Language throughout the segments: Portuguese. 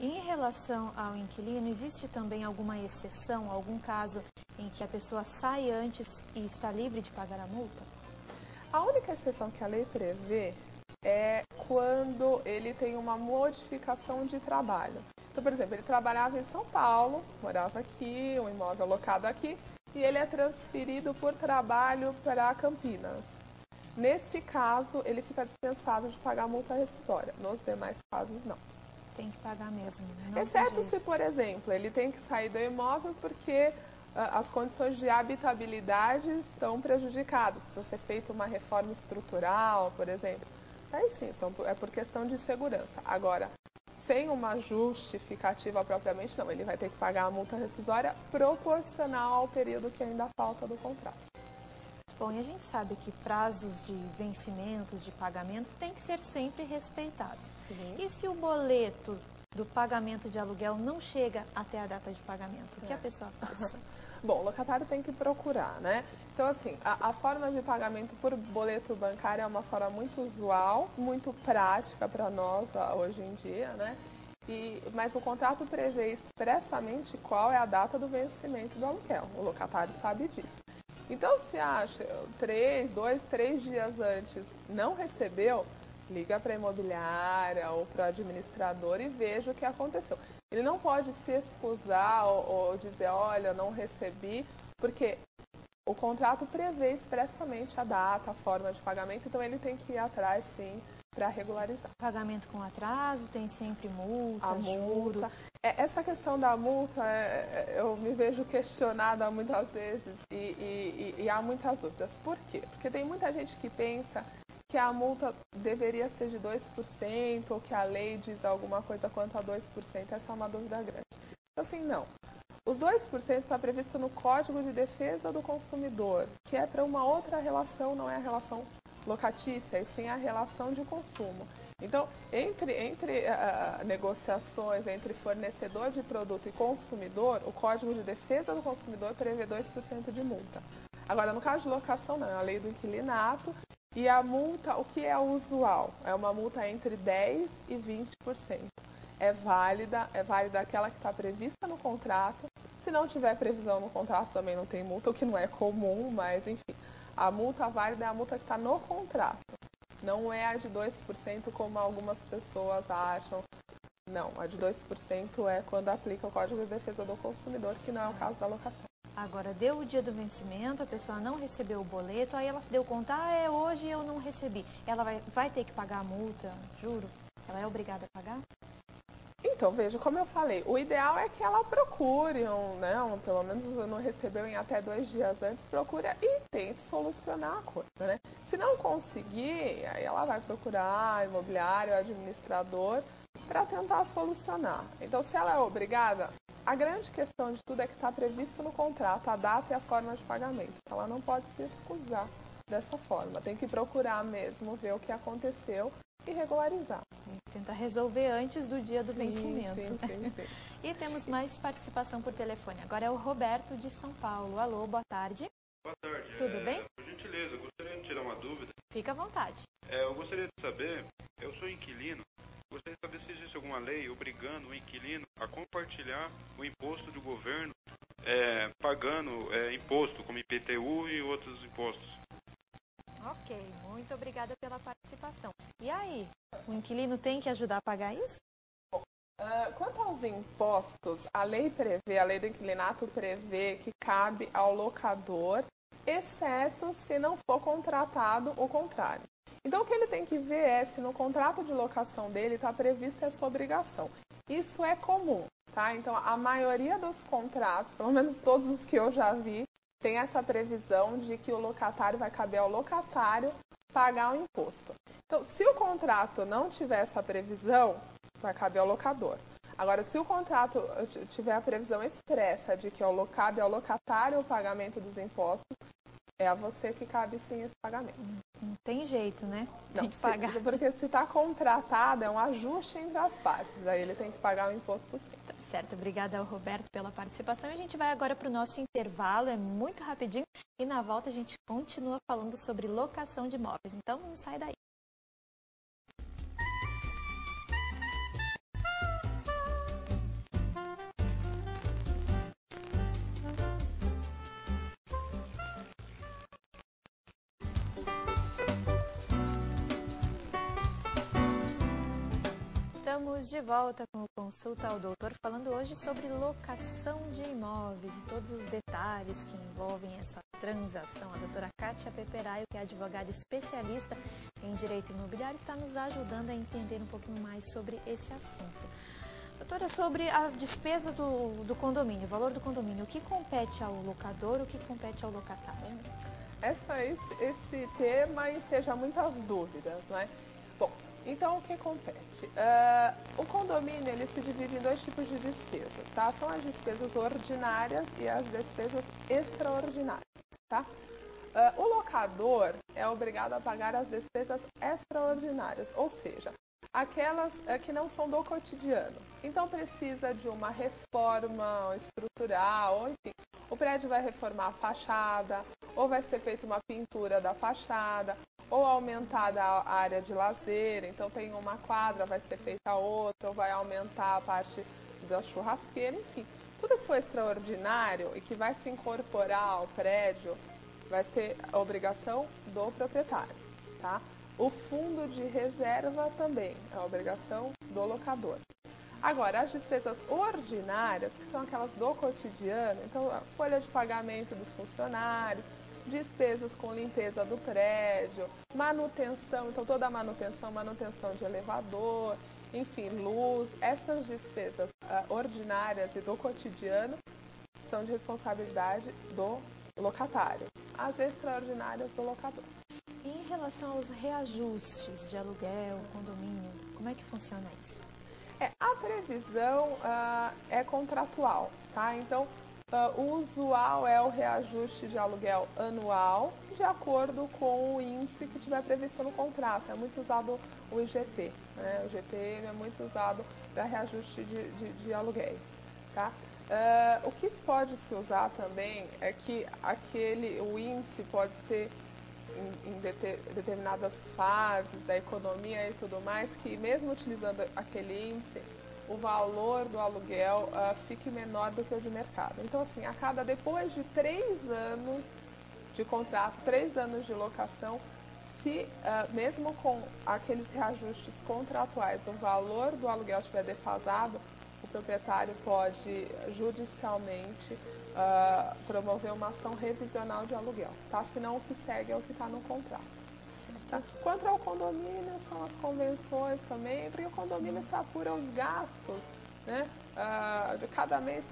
E em relação ao inquilino, existe também alguma exceção, algum caso em que a pessoa sai antes e está livre de pagar a multa? A única exceção que a lei prevê é quando ele tem uma modificação de trabalho. Então, por exemplo, ele trabalhava em São Paulo, morava aqui, um imóvel alocado aqui, e ele é transferido por trabalho para Campinas. Nesse caso, ele fica dispensado de pagar a multa rescisória. Nos demais casos, não. Tem que pagar mesmo. Não Exceto se, por exemplo, ele tem que sair do imóvel porque as condições de habitabilidade estão prejudicadas. Precisa ser feita uma reforma estrutural, por exemplo. Aí sim, é por questão de segurança. Agora, sem uma justificativa propriamente, não. Ele vai ter que pagar a multa rescisória proporcional ao período que ainda falta do contrato. Bom, e a gente sabe que prazos de vencimentos, de pagamentos, têm que ser sempre respeitados. Sim. E se o boleto do pagamento de aluguel não chega até a data de pagamento, o que a pessoa faz? Bom, o locatário tem que procurar, né? Então, assim, a forma de pagamento por boleto bancário é uma forma muito usual, muito prática para nós hoje em dia, né? Mas o contrato prevê expressamente qual é a data do vencimento do aluguel. O locatário sabe disso. Então, se acha 2, 3 dias antes não recebeu, liga para a imobiliária ou para o administrador e veja o que aconteceu. Ele não pode se excusar ou dizer, olha, não recebi, porque o contrato prevê expressamente a data, a forma de pagamento, então ele tem que ir atrás, sim, para regularizar. Pagamento com atraso, tem sempre multa, multa. juro. Essa questão da multa, eu me vejo questionada muitas vezes e há muitas dúvidas. Por quê? Porque tem muita gente que pensa que a multa deveria ser de 2% ou que a lei diz alguma coisa quanto a 2%. Essa é uma dúvida grande. Então, assim, não. Os 2% está previsto no Código de Defesa do Consumidor, que é para uma outra relação, não é a relação locatícia, e sim a relação de consumo. Então, entre negociações entre fornecedor de produto e consumidor, o Código de Defesa do Consumidor prevê 2% de multa. Agora, no caso de locação, não, é a lei do inquilinato, e a multa, o que é usual? É uma multa entre 10% e 20%. É válida aquela que está prevista no contrato. Se não tiver previsão no contrato, também não tem multa, o que não é comum, mas enfim. A multa válida é a multa que está no contrato. Não é a de 2%, como algumas pessoas acham. Não, a de 2% é quando aplica o Código de Defesa do Consumidor, que não é o caso da locação. Agora, deu o dia do vencimento, a pessoa não recebeu o boleto, aí ela se deu conta, hoje eu não recebi. Ela vai ter que pagar a multa, juro? Ela é obrigada a pagar? Então, veja, como eu falei, o ideal é que ela procure, pelo menos não recebeu em até 2 dias antes, procura e tente solucionar a coisa, né? Se não conseguir, aí ela vai procurar imobiliário, administrador, para tentar solucionar. Então, se ela é obrigada, a grande questão de tudo é que está previsto no contrato a data e a forma de pagamento. Ela não pode se excusar dessa forma. Tem que procurar mesmo, ver o que aconteceu e regularizar. Tentar resolver antes do dia do vencimento. Sim. E temos mais participação por telefone. Agora é o Roberto de São Paulo. Alô, boa tarde. Boa tarde. Tudo bem? Por gentileza, eu gostaria de tirar uma dúvida. Fica à vontade. Eu gostaria de saber, eu sou inquilino, gostaria de saber se existe alguma lei obrigando o inquilino a compartilhar o imposto do governo, pagando imposto como IPTU e outros impostos. Ok, muito obrigada pela participação. E aí, o inquilino tem que ajudar a pagar isso? Quanto aos impostos, a lei do inquilinato prevê que cabe ao locador, exceto se não for contratado o contrário. Então, o que ele tem que ver é se no contrato de locação dele está prevista essa obrigação. Isso é comum, tá? Então, a maioria dos contratos, pelo menos todos os que eu já vi, tem essa previsão de que o locatário vai caber ao locatário pagar o imposto. Então, se o contrato não tiver essa previsão, vai caber ao locador. Agora, se o contrato tiver a previsão expressa de que cabe ao locatário o pagamento dos impostos, é a você que cabe sim esse pagamento. Não tem jeito, né? Tem Não, que pagar. Porque se está contratado, é um ajuste entre as partes. Aí ele tem que pagar o imposto sim. Tá certo, obrigada ao Roberto pela participação. E a gente vai agora para o nosso intervalo, é muito rapidinho. E na volta a gente continua falando sobre locação de imóveis. Então, não sai daí. Estamos de volta com o Consulta ao Doutor, falando hoje sobre locação de imóveis e todos os detalhes que envolvem essa transação. A doutora Kátia Peperaio, que é advogada especialista em direito imobiliário, está nos ajudando a entender um pouquinho mais sobre esse assunto. Doutora, sobre as despesas do condomínio, o valor do condomínio, o que compete ao locador, o que compete ao locatário? Esse tema enseja muitas dúvidas, não é? Bom, então o que compete? O condomínio ele se divide em dois tipos de despesas, tá? São as despesas ordinárias e as despesas extraordinárias, tá? O locador é obrigado a pagar as despesas extraordinárias, ou seja, aquelas que não são do cotidiano. Então precisa de uma reforma estrutural, ou enfim, o prédio vai reformar a fachada, ou vai ser feita uma pintura da fachada, ou aumentada a área de lazer, então tem uma quadra, vai ser feita outra, ou vai aumentar a parte da churrasqueira, enfim. Tudo que for extraordinário e que vai se incorporar ao prédio vai ser a obrigação do proprietário, tá? O fundo de reserva também é a obrigação do locador. Agora, as despesas ordinárias, que são aquelas do cotidiano, então a folha de pagamento dos funcionários, despesas com limpeza do prédio, manutenção, então toda a manutenção de elevador, enfim, luz, essas despesas ordinárias e do cotidiano são de responsabilidade do locatário, as extraordinárias do locador. E em relação aos reajustes de aluguel, condomínio, como é que funciona isso? A previsão é contratual, tá? Então, o usual é o reajuste de aluguel anual, de acordo com o índice que tiver previsto no contrato. É muito usado o IGP, né? O IGP é muito usado para reajuste de aluguéis, tá? O que pode se usar também é que o índice pode ser em determinadas fases da economia e tudo mais, que mesmo utilizando aquele índice, o valor do aluguel fique menor do que o de mercado. Então, assim, depois de 3 anos de contrato, 3 anos de locação, se mesmo com aqueles reajustes contratuais, o valor do aluguel estiver defasado, o proprietário pode judicialmente promover uma ação revisional de aluguel, tá? Senão o que segue é o que está no contrato. Tá? Quanto ao condomínio, são as convenções também, porque o condomínio se apura os gastos, né? De cada mês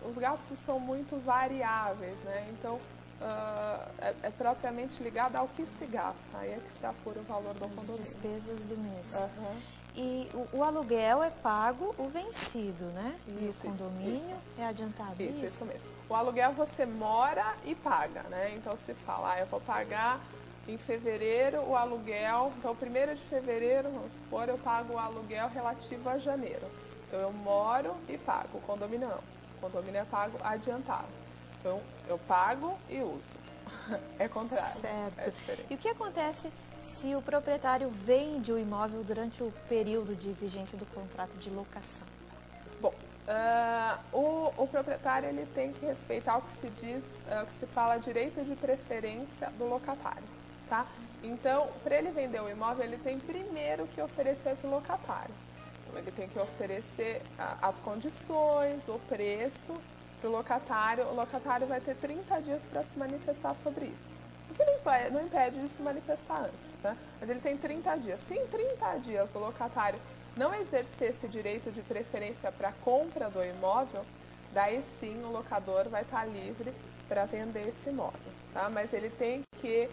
os gastos são muito variáveis, né? Então é propriamente ligado ao que se gasta, aí é que se apura o valor do condomínio. As despesas do mês. Uhum. E o aluguel é pago o vencido, né? Isso, e o condomínio é adiantado, isso mesmo. O aluguel você mora e paga, né? Então se fala, eu vou pagar em fevereiro o aluguel, então 1º de fevereiro, vamos supor, eu pago o aluguel relativo a janeiro. Então eu moro e pago, o condomínio não. O condomínio é pago adiantado. Então eu pago e uso. É contrário. Certo. É diferente. E o que acontece se o proprietário vende o imóvel durante o período de vigência do contrato de locação? Bom, o proprietário ele tem que respeitar o que se diz, o que se fala direito de preferência do locatário, tá? Então, para ele vender o imóvel, ele tem primeiro que oferecer para o locatário. Então, ele tem que oferecer as condições, o preço para o locatário vai ter 30 dias para se manifestar sobre isso. O que não impede de se manifestar antes, né? Mas ele tem 30 dias. Se em 30 dias o locatário não exercer esse direito de preferência para a compra do imóvel, daí sim o locador vai estar livre para vender esse imóvel, tá? Mas ele tem que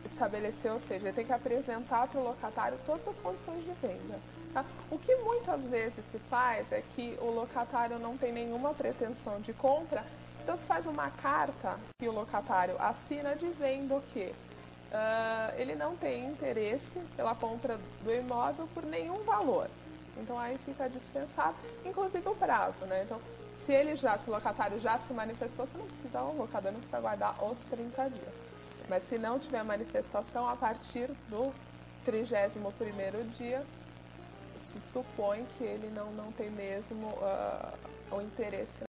estabelecer, ou seja, ele tem que apresentar para o locatário todas as condições de venda. Tá? O que muitas vezes se faz é que o locatário não tem nenhuma pretensão de compra, então se faz uma carta que o locatário assina dizendo que ele não tem interesse pela compra do imóvel por nenhum valor. Então aí fica dispensado, inclusive o prazo, né? Então, se o locatário já se manifestou, o locador não precisa aguardar os 30 dias. Mas se não tiver manifestação, a partir do 31º dia, se supõe que ele não tem mesmo o interesse